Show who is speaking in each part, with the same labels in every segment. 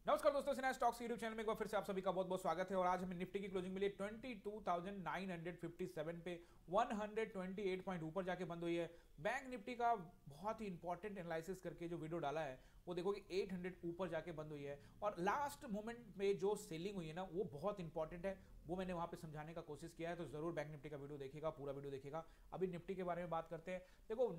Speaker 1: नमस्कार दोस्तों, Sinha stocks YouTube channel में एक बार फिर से आप सभी का बहुत बहुत स्वागत है। और आज हमें निफ्टी की क्लोजिंग मिली 22,957 पे 128 पॉइंट ऊपर जाके बंद हुई है। बैंक निफ्टी का बहुत ही इंपॉर्टेंट एनालिसिस करके जो वीडियो डाला है वो देखो कि 800 ऊपर जाके बंद हुई है। और लास्ट मोमेंट में जो सेलिंग हुई है ना वो बहुत इंपॉर्टेंट है, वो मैंने वहां पे समझाने का कोशिश किया है। तो जरूर बैंक निफ्टी का वीडियो देखिएगा, पूरा वीडियो देखिएगा। अभी निफ्टी के बारे में बात करते हैं। देखो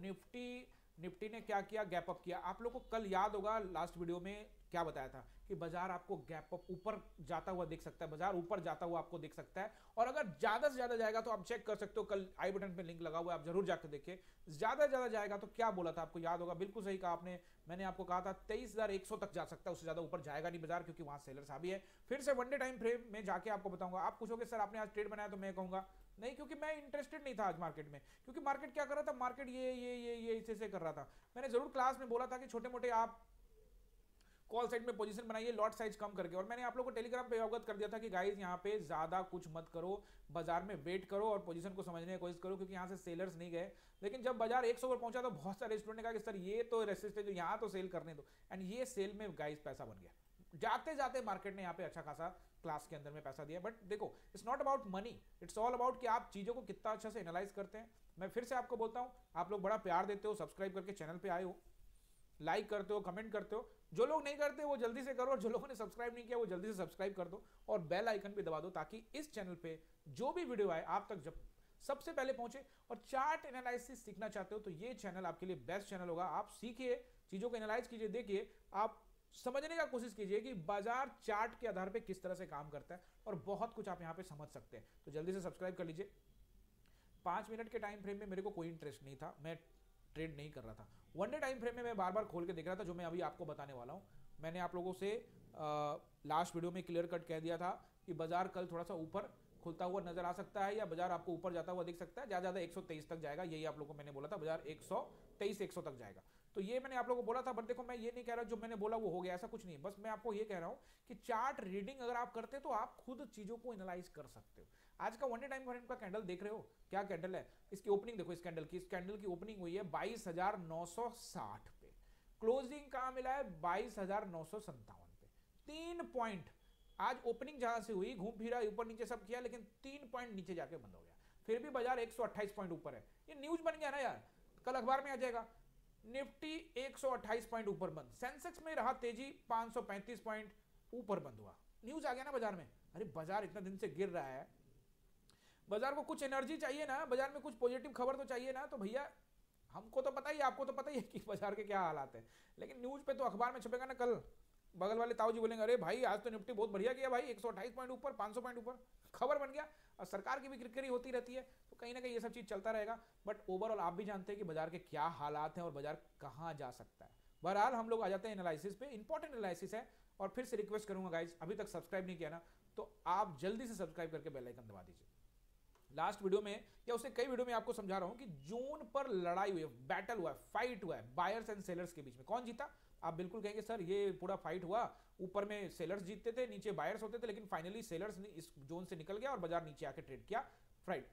Speaker 1: निफ्टी ने क्या किया, गैप अप किया। आप लोग को कल याद होगा लास्ट वीडियो में क्या बताया था कि बाजार आपको गैप अप ऊपर जाता हुआ दिख सकता है, बाजार ऊपर जाता हुआ आपको दिख सकता है। और अगर ज्यादा से ज्यादा जाएगा तो आप चेक कर सकते हो, कल आई बटन पे लिंक लगा हुआ है, आप जरूर जाकर देखिए। ज्यादा से ज्यादा जाएगा तो क्या बोला था, आपको याद होगा, बिल्कुल सही कहा आपने। मैंने आपको कहा था 23,100 तक जा सकता है, उससे ज्यादा ऊपर जाएगा नहीं बाजार, क्योंकि वहां सेलर्स आ भी है। फिर से वन डे टाइम फ्रेम में जाके आपको बताऊंगा। आप पूछोगे सर आपने आज ट्रेड बनाया, तो मैं कहूंगा नहीं, क्योंकि मैं इंटरेस्टेड नहीं था आज मार्केट में। क्योंकि मार्केट क्या कर रहा था, मार्केट ये इसे कर रहा था। मैंने जरूर क्लास में बोला था कि छोटे मोटे आप कॉल साइड में पोजीशन बनाइए, लॉट साइज कम करके। और मैंने आप लोगों को टेलीग्राम पे अवगत कर दिया था कि गाइस यहाँ पे ज्यादा कुछ मत करो, बाजार में वेट करो और पोजीशन को समझने की कोशिश करो, क्योंकि यहाँ से सेलर्स नहीं गए। लेकिन जब बाजार 100 पर पहुंचा तो बहुत सारे स्टूडेंट ने कहा कि सर ये तो रेसिस्ट है, जो यहाँ तो सेल करने दो। एंड ये सेल में गाइस पैसा बन गया। जाते जाते मार्केट ने यहाँ पे अच्छा खासा क्लास के अंदर में पैसा दिया। बट देखो, it's not about money, it's all about कि आप चीजों को कितना अच्छा से एनालाइज करते हैं। मैं फिर से आपको बोलता हूं, आप लोग बड़ा प्यार देते हो, सब्सक्राइब करके चैनल पे आए हो, लाइक करते हो, कमेंट करते हो। जो लोग नहीं करते वो जल्दी से करो, और जो लोगों ने सब्सक्राइब नहीं किया वो जल्दी से सब्सक्राइब कर दो और बेल आइकन भी दबा दो, ताकि इस चैनल पे जो भी वीडियो आए आप तक जब सबसे पहले पहुंचे। और चार्ट एनालिसिस सीखना चाहते हो तो ये चैनल आपके लिए बेस्ट चैनल होगा। आप सीखिए, चीजों को एनालाइज कीजिए, देखिए, आप समझने का कोशिश कीजिए कि बाजार चार्ट के आधार पे किस तरह से काम करता है, और बहुत कुछ आप यहां पे समझ सकते हैं। तो जल्दी से सब्सक्राइब कर लीजिए। 5 मिनट के टाइम फ्रेम में मेरे को कोई इंटरेस्ट नहीं था, मैं ट्रेड नहीं कर रहा था। वन डे टाइम फ्रेम में मैं बार बार खोल के देख रहा था, जो मैं अभी आपको बताने वाला हूं। मैंने आप लोगों से लास्ट वीडियो में क्लियर कट कह दिया था कि बाजार कल थोड़ा सा ऊपर खुलता हुआ नजर आ सकता है, या बाजार आपको ऊपर जाता हुआ दिख सकता है। ज्यादा ज्यादा 123 तक जाएगा, यही आप लोगों को मैंने बोला था, बाजार 123-100 तक जाएगा। तो ये मैंने आप लोगों को बोला था। बट देखो, मैं ये नहीं कह रहा जो मैंने बोला वो हो गया, ऐसा कुछ नहीं। बस मैं आपको ये कह रहा हूं कि चार्ट रीडिंग अगर आप करते तो आप खुद चीजों को एनालाइज कर सकते हो। आज का वन डे टाइम फ्रेम का कैंडल देख रहे हो, क्या कैंडल है, इसकी ओपनिंग देखो। इस कैंडल की ओपनिंग हुई है 22,960 पे, क्लोजिंग कहां मिला है 22,957 पे। 3 पॉइंट आज ओपनिंग जहां से हुई, घूम फिरा ऊपर नीचे सब किया, लेकिन 3 पॉइंट नीचे जाके बंद हो गया। फिर भी बाजार 128 पॉइंट ऊपर है। ये न्यूज बन गया ना यार, कल अखबार में आ जाएगा। निफ्टी 128 पॉइंट ऊपर बंद, सेंसेक्स में रहा तेजी, 535 पॉइंट ऊपर बंद हुआ। न्यूज आ गया ना बाजार में। अरे बाजार इतना दिन से गिर रहा है, बाजार को कुछ एनर्जी चाहिए ना, बाजार में कुछ पॉजिटिव खबर तो चाहिए ना। तो भैया हमको तो पता ही, आपको तो पता ही है कि बाजार के क्या हालात है, लेकिन न्यूज पे तो अखबार में छपेगा ना। कल बगल वाले ताऊ जी बोलेंगे अरे भाई आज तो निफ्टी बहुत बढ़िया किया भाई, 128 पॉइंट ऊपर, 500 पॉइंट ऊपर, खबर बन गया। और सरकार की भी क्रिकेट होती रहती है, तो कहीं ना कहीं ये सब चीज चलता रहेगा। बट ओवरऑल आप भी जानते हैं कि बाजार के क्या हालात हैं और बाजार कहां जा सकता है। बहरहाल हम लोग आ जाते हैं एनालिसिस पे, इंपॉर्टेंट एनालिसिस है। और फिर से रिक्वेस्ट करूंगा गाइज, अभी तक सब्सक्राइब नहीं किया ना तो आप जल्दी से सब्सक्राइब करके बेल आइकन दबा दीजिए। लास्ट वीडियो में या उससे कई वीडियो में आपको समझा रहा हूं कि जून पर लड़ाई हुई है, बैटल हुआ है, फाइट हुआ है बायर्स एंड सेलर्स के बीच में। कौन जीता? आप बिल्कुल कहेंगे सर ये पूरा फाइट हुआ, ऊपर में सेलर्स जीतते थे, नीचे बायर्स होते थे, लेकिन फाइनली सेलर्स ने इस जोन से निकल गया और बाजार नीचे आके ट्रेड किया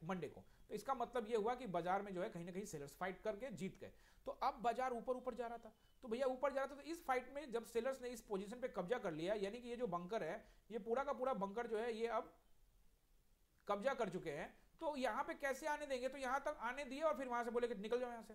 Speaker 1: मंडे को। तो इसका मतलब ये हुआ कि बाजार में जो है कहीं ना कहीं सेलर्स फाइट करके जीत गए। तो अब बाजार ऊपर ऊपर जा रहा था, तो भैया ऊपर जा रहा था, तो इस फाइट में जब सेलर्स ने इस पोजीशन पे कब्जा कर लिया, यानी कि ये जो बंकर है, ये पूरा का पूरा बंकर जो है ये अब कब्जा कर चुके हैं, तो यहां पे कैसे आने देंगे? तो यहां तक आने दिए और फिर वहां से बोले कि निकल जाओ यहां से।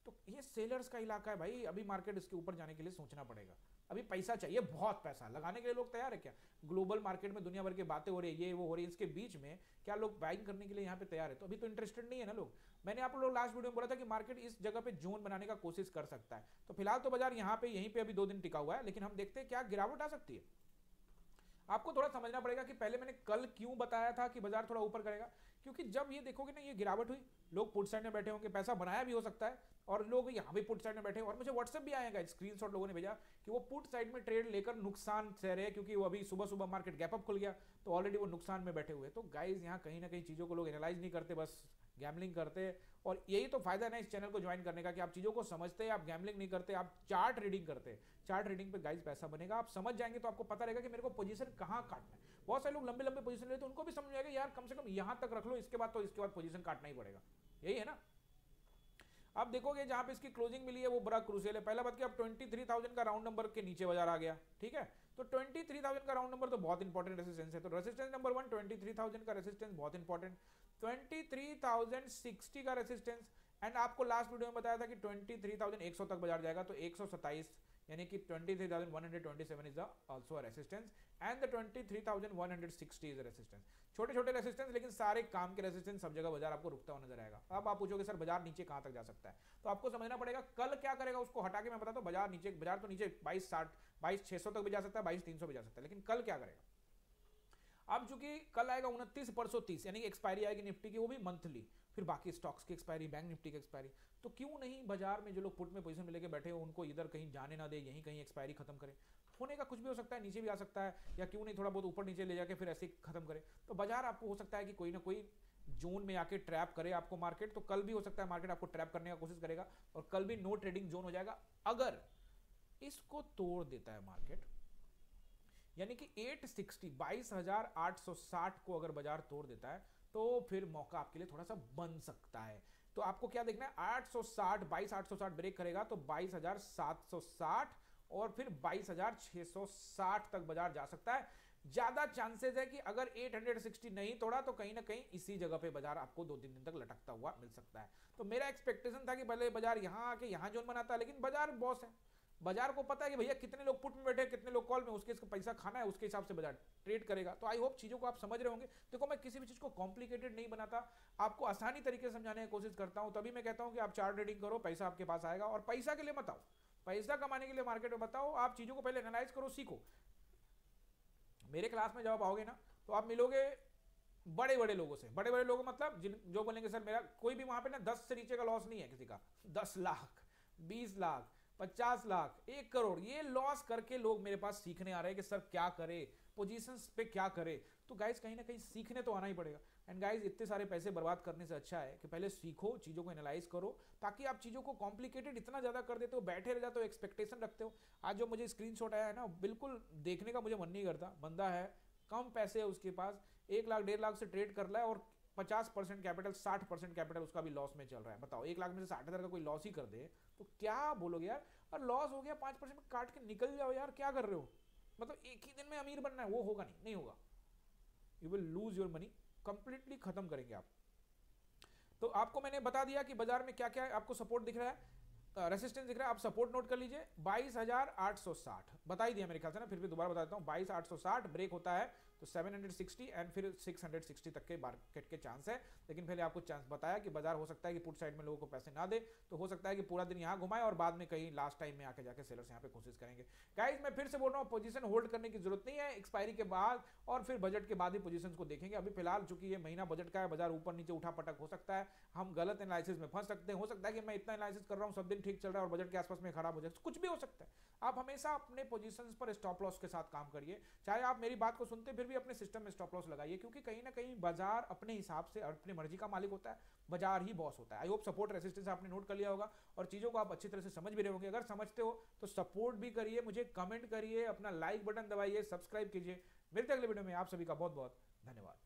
Speaker 1: तो ये सेलर्स का इलाका है भाई, अभी मार्केट इसके ऊपर जाने के लिए सोचना पड़ेगा। अभी पैसा चाहिए, बहुत पैसा लगाने के लिए लोग तैयार है क्या? ग्लोबल मार्केट में दुनिया भर की बातें हो रही है, ये वो हो रही है, इसके बीच में क्या लोग बाइंग करने के लिए यहाँ पे तैयार है? तो अभी तो इंटरेस्टेड नहीं है ना लोग। मैंने आप लोग लास्ट वीडियो में बोला था कि मार्केट इस जगह पे जोन बनाने का कोशिश कर सकता है। तो फिलहाल तो बाजार यहाँ पे यहीं पे अभी 2 दिन टिका हुआ है, लेकिन हम देखते हैं क्या गिरावट आ सकती है। आपको थोड़ा समझना पड़ेगा कि पहले मैंने कल क्यों बताया था कि बाजार थोड़ा ऊपर करेगा, क्योंकि जब ये देखोगे ना ये गिरावट हुई, लोग पुट साइड में बैठे होंगे, पैसा बनाया भी हो सकता है, और लोग यहां भी पुट साइड में बैठे हैं। और मुझे व्हाट्सएप भी आएगा, स्क्रीनशॉट लोगों ने भेजा कि वो पुट साइड में ट्रेड लेकर नुकसान सह रहे हैं, क्योंकि वो अभी सुबह सुबह मार्केट गैप अप खुल गया तो ऑलरेडी वो नुकसान में बैठे हुए। तो गाइज यहाँ कहीं ना कहीं चीजों को लोग एनालाइज नहीं करते, बस गैमलिंग करते हैं। और यही तो फायदा है ना इस चैनल को ज्वाइन करने का, कि आप चीजों को समझते हैं, आप गैमलिंग नहीं करते, आप चार्ट रीडिंग करते हैं। चार्ट रीडिंग पे गाइस पैसा बनेगा, आप समझ जाएंगे तो आपको पता रहेगा कि मेरे को पोजीशन कहां काटना है। बहुत सारे लोग लंबे लंबे पोजीशन लेते हैं, उनको भी समझ आएगा यार कम से कम यहां तक रख लो, इसके बाद पोजीशन काटना ही पड़ेगा। यही है ना। आप देखोगे जहां पे इसकी क्लोजिंग मिली है वो बड़ा क्रूशियल है। पहला बात कि अब 23,000 का राउंड नंबर के नीचे बाजार आ गया, ठीक है। तो 23,000 का राउंड नंबर तो बहुत इंपॉर्टेंट रेसिस्टेंस है। तो रेसिस्टेंस नंबर 1 23,000 का रेसिस्टेंस बहुत इंपॉर्टेंट, 23,060 का रेसिस्टेंस। एंड आपको लास्ट वीडियो में बताया था कि 23,100 तक बाजार जाएगा, तो 127 यानी कि 23,127 is also a resistance and the 23,160 is a resistance. छोटे छोटे रेसिस्टेंस लेकिन सारे काम के रेसिस्टेंस, सब जगह बाजार आपको रुकता हुआ नजर आएगा। अब आप पूछोगे सर बाजार नीचे कहां तक जा सकता है, तो आपको समझना पड़ेगा कल क्या करेगा उसको हटा के मैं बताता हूं। बाजार तो नीचे 2260 22,600 तक भी जा सकता है, 22,300 भी जा सकता है, लेकिन कल क्या करेगा। अब चूंकि कल आएगा 29 परसों 30 यानी एक्सपायरी आएगी निफ्टी की, वो भी मंथली, फिर बाकी स्टॉक्स की एक्सपायरी, बैंक निफ्टी की एक्सपायरी, तो क्यों नहीं बाजार में जो लोग पुट में पोजीशन में लेके बैठे हो उनको इधर कहीं जाने ना दे, यहीं कहीं एक्सपायरी खत्म करे। होने का कुछ भी हो सकता है, नीचे भी आ सकता है, या क्यों नहीं थोड़ा बहुत ऊपर नीचे ले जाके फिर ऐसे खत्म करे। तो बाजार आपको हो सकता है कि कोई ना कोई जोन में आके ट्रैप करे आपको मार्केट। तो कल भी हो सकता है मार्केट आपको ट्रैप करने का कोशिश करेगा, और कल भी नो ट्रेडिंग जोन हो जाएगा। अगर इसको तोड़ देता है मार्केट, यानी कि 860 22,860 को अगर बाजार तोड़ देता है, तो फिर मौका आपके लिए थोड़ा सा बन सकता है। तो आपको क्या देखना है, 860 22,860 ब्रेक करेगा तो 22,760 और फिर 22,660 तक बाजार जा सकता है। ज्यादा चांसेस है कि अगर 860 नहीं तोड़ा तो कहीं ना कहीं इसी जगह पे बाजार आपको 2-3 दिन तक लटकता हुआ मिल सकता है। तो मेरा एक्सपेक्टेशन था कि पहले बाजार यहां आके यहां जोन बनाता है, लेकिन बाजार बॉस है, बाजार को पता है कि भैया कितने लोग पुट में बैठे, कितने लोग कॉल में, उसके पैसा खाना है, उसके हिसाब से बाजार ट्रेड करेगा। तो आई होप चीजों को आप समझ रहे होंगे। देखो मैं किसी भी चीज को कॉम्प्लिकेटेड नहीं बनाता, आपको आसानी तरीके से समझाने की कोशिश करता हूं। तभी मैं कहता हूं कि आप चार्ट ट्रेडिंग करो, पैसा आपके पास आएगा। और पैसा के लिए मत आओ, पैसा कमाने के लिए मार्केट में बताओ, आप चीजों को पहले एनालाइज करो, सीखो। मेरे क्लास में जब आप आओगे ना तो आप मिलोगे बड़े बड़े लोगों से। बड़े बड़े लोग मतलब जो बोलेंगे सर मेरा कोई भी वहां पे ना 10 से नीचे का लॉस नहीं है किसी का, 10 लाख 20 लाख 50 लाख 1 करोड़ ये लॉस करके लोग मेरे पास सीखने आ रहे हैं कि सर क्या करे, पोजीशंस पे क्या करे। तो गाइस कहीं ना कहीं सीखने तो आना ही पड़ेगा। एंड गाइस इतने सारे पैसे बर्बाद करने से अच्छा है कि पहले सीखो, चीजों को एनालाइज करो, ताकि आप चीजों को कॉम्प्लिकेटेड इतना ज्यादा कर देते हो, बैठे रह जाते हो, एक्सपेक्टेशन रखते हो। आज जो मुझे स्क्रीनशॉट आया है ना, बिल्कुल देखने का मुझे मन नहीं करता। बंदा है, कम पैसे है उसके पास, 1 लाख 1.5 लाख से ट्रेड कर रहा है, और 50% कैपिटल 60% कैपिटल उसका भी लॉस में चल रहा है। बताओ 1 लाख में से 60,000 का कोई लॉस ही कर दे तो क्या बोलोगे यार। और लॉस हो गया 5% में काट के निकल जाओ यार, क्या कर रहे हो। मतलब एक ही दिन में अमीर बनना है, वो होगा नहीं, नहीं होगा। You will lose your money, completely खत्म करेंगे आप। तो आपको मैंने बता दिया कि बाजार में क्या क्या आपको सपोर्ट दिख रहा है, रेसिस्टेंस दिख रहा है। आप सपोर्ट नोट कर लीजिए 22,860 बता ही दिया मेरे ख्याल से ना, फिर भी दोबारा बता देता हूँ। 22,860 ब्रेक होता है तो 760 एंड फिर 660 तक के मार्केट के चांस है। लेकिन पहले आपको चांस बताया कि बाजार हो सकता है कि पुट साइड में लोगों को पैसे ना दे, तो हो सकता है कि पूरा दिन यहाँ घुमाए और बाद में कहीं लास्ट टाइम में आके जाके सेलर्स यहाँ पे कोशिश करेंगे। गाइस मैं फिर से बोल रहा हूँ, पोजीशन होल्ड करने की जरूरत नहीं है, एक्सपायरी के बाद और फिर बजट के बाद ही पोजीशन को देखेंगे। अभी फिलहाल चूंकि ये महीना बजट का है, बाजार ऊपर नीचे उठा पटक हो सकता है, हम गलत एनालिसिस में फंस सकते हैं। हो सकता है कि मैं इतना एनालिसिस कर रहा हूँ, सब दिन ठीक चल रहा है और बजट के आसपास में खराब हो जाए, कुछ भी हो सकता है। आप हमेशा अपने पोजीशंस पर स्टॉप लॉस के साथ काम करिए। चाहे आप मेरी बात को सुनते फिर भी अपने सिस्टम में स्टॉप लॉस लगाइए, क्योंकि कहीं ना कहीं बाजार अपने हिसाब से अपनी मर्जी का मालिक होता है, बाजार ही बॉस होता है। आई होप सपोर्ट रेसिस्टेंस आपने नोट कर लिया होगा और चीजों को आप अच्छी तरह से समझ भी रहे होंगे। अगर समझते हो तो सपोर्ट भी करिए, मुझे कमेंट करिए, अपना लाइक बटन दबाइए, सब्सक्राइब कीजिए। मिलते हैं अगले वीडियो में। आप सभी का बहुत बहुत धन्यवाद।